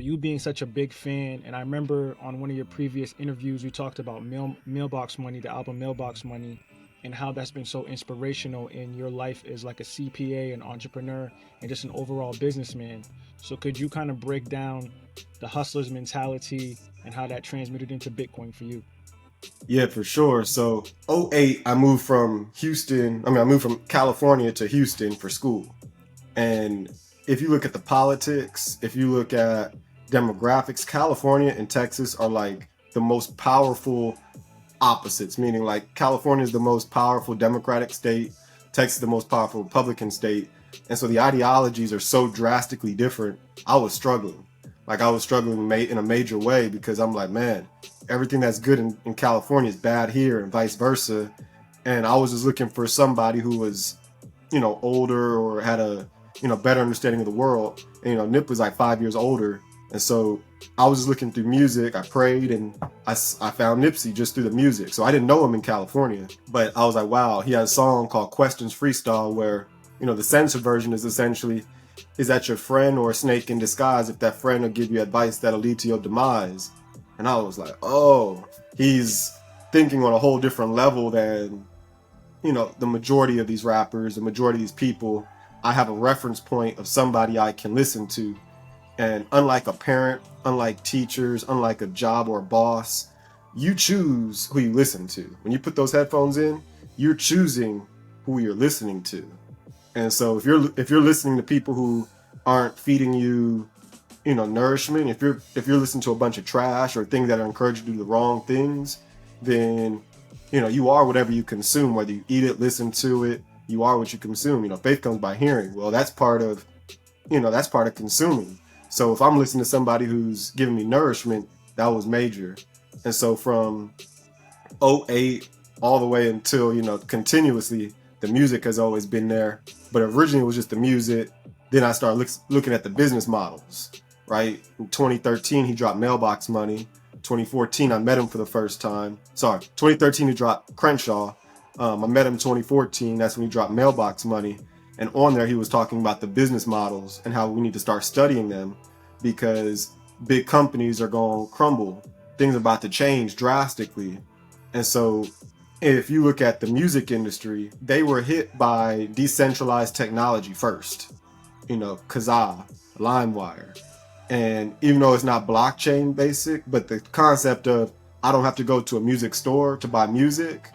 you being such a big fan, and I remember on one of your previous interviews, you talked about Mailbox Money, the album Mailbox Money, and how that's been so inspirational in your life as like a CPA, an entrepreneur, and just an overall businessman. So could you kind of break down the hustler's mentality and how that transmitted into Bitcoin for you? Yeah, for sure. So, '08, I moved from I moved from California to Houston for school. And if you look at the politics, if you look at demographics, California and Texas are like the most powerful opposites, meaning like California is the most powerful Democratic state, Texas is the most powerful Republican state. And so the ideologies are so drastically different. I was struggling. Like I was struggling in a major way because I'm like, man, everything that's good in California is bad here and vice versa. And I was just looking for somebody who was, older or had a, better understanding of the world. And, Nip was like 5 years older. And so I was just looking through music. I prayed and I found Nipsey just through the music. So I didn't know him in California, but I was like, wow, he has a song called Questions Freestyle where, the censored version is essentially, is that your friend or a snake in disguise? If that friend will give you advice that'll lead to your demise. And I was like, oh, he's thinking on a whole different level than, the majority of these rappers, the majority of these people. I have a reference point of somebody I can listen to. And unlike a parent, unlike teachers, unlike a job or a boss, you choose who you listen to. When you put those headphones in, you're choosing who you're listening to. And so if you're listening to people who aren't feeding you, nourishment, if you're listening to a bunch of trash or things that are encouraging you to do the wrong things, then you are whatever you consume, whether you eat it, listen to it, you are what you consume. Faith comes by hearing. Well, that's part of consuming. So if I'm listening to somebody who's giving me nourishment, that was major. And so from '08 all the way until, continuously, the music has always been there. But originally it was just the music. Then I started looking at the business models, right? In 2013, he dropped Mailbox Money. 2014, I met him for the first time. Sorry, 2013, he dropped Crenshaw. I met him in 2014. That's when he dropped Mailbox Money. And on there, he was talking about the business models and how we need to start studying them because big companies are going to crumble. Things are about to change drastically. And so if you look at the music industry, they were hit by decentralized technology first. Kazaa, LimeWire. And even though it's not blockchain basic, but the concept of I don't have to go to a music store to buy music,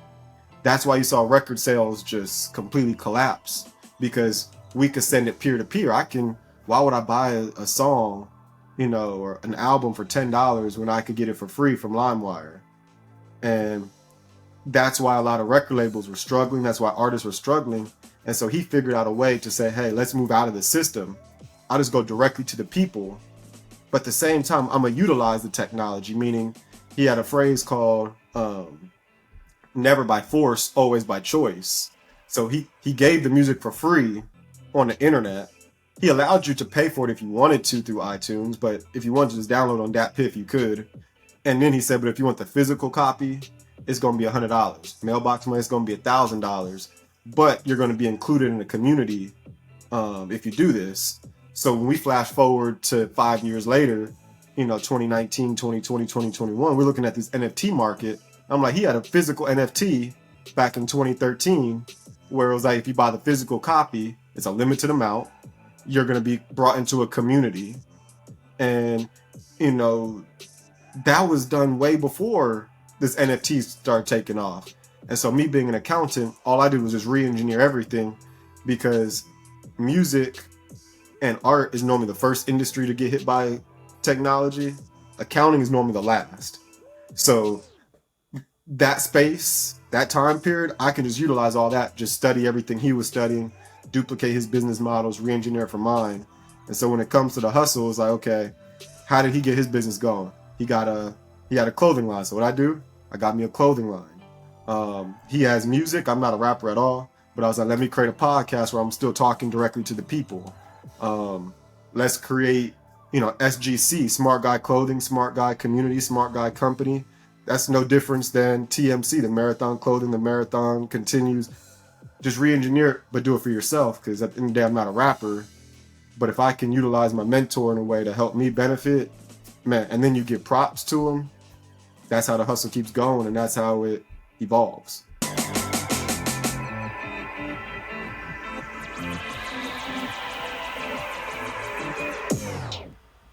that's why you saw record sales just completely collapse because we could send it peer to peer. Why would I buy a song, or an album for $10 when I could get it for free from LimeWire? And that's why a lot of record labels were struggling. That's why artists were struggling. And so he figured out a way to say, hey, let's move out of the system. I'll just go directly to the people. But at the same time, I'm going to utilize the technology, meaning he had a phrase called never by force, always by choice. So he gave the music for free on the internet. He allowed you to pay for it if you wanted to through iTunes, but if you wanted to just download on DatPiff, you could. And then he said, but if you want the physical copy, it's going to be $100. Mailbox Money is going to be $1,000, but you're going to be included in the community if you do this. So when we flash forward to 5 years later, 2019, 2020, 2021, we're looking at this NFT market. I'm like, he had a physical NFT back in 2013 where it was like, if you buy the physical copy, it's a limited amount. You're going to be brought into a community. And, that was done way before this NFT started taking off. And so me being an accountant, all I did was just re-engineer everything because music and art is normally the first industry to get hit by technology. Accounting is normally the last. So that space, that time period, I can just utilize all that, just study everything he was studying, duplicate his business models, re-engineer for mine. And so when it comes to the hustle, it's like, okay, how did he get his business going? He had a clothing line. So what I do, I got me a clothing line. He has music. I'm not a rapper at all, but I was like, let me create a podcast where I'm still talking directly to the people. Let's create, SGC, Smart Guy Clothing, Smart Guy Community, Smart Guy Company. That's no difference than TMC, the Marathon Clothing, the Marathon Continues. Just re-engineer it, but do it for yourself because at the end of the day, I'm not a rapper. But if I can utilize my mentor in a way to help me benefit, man, and then you give props to them, that's how the hustle keeps going, and that's how it evolves.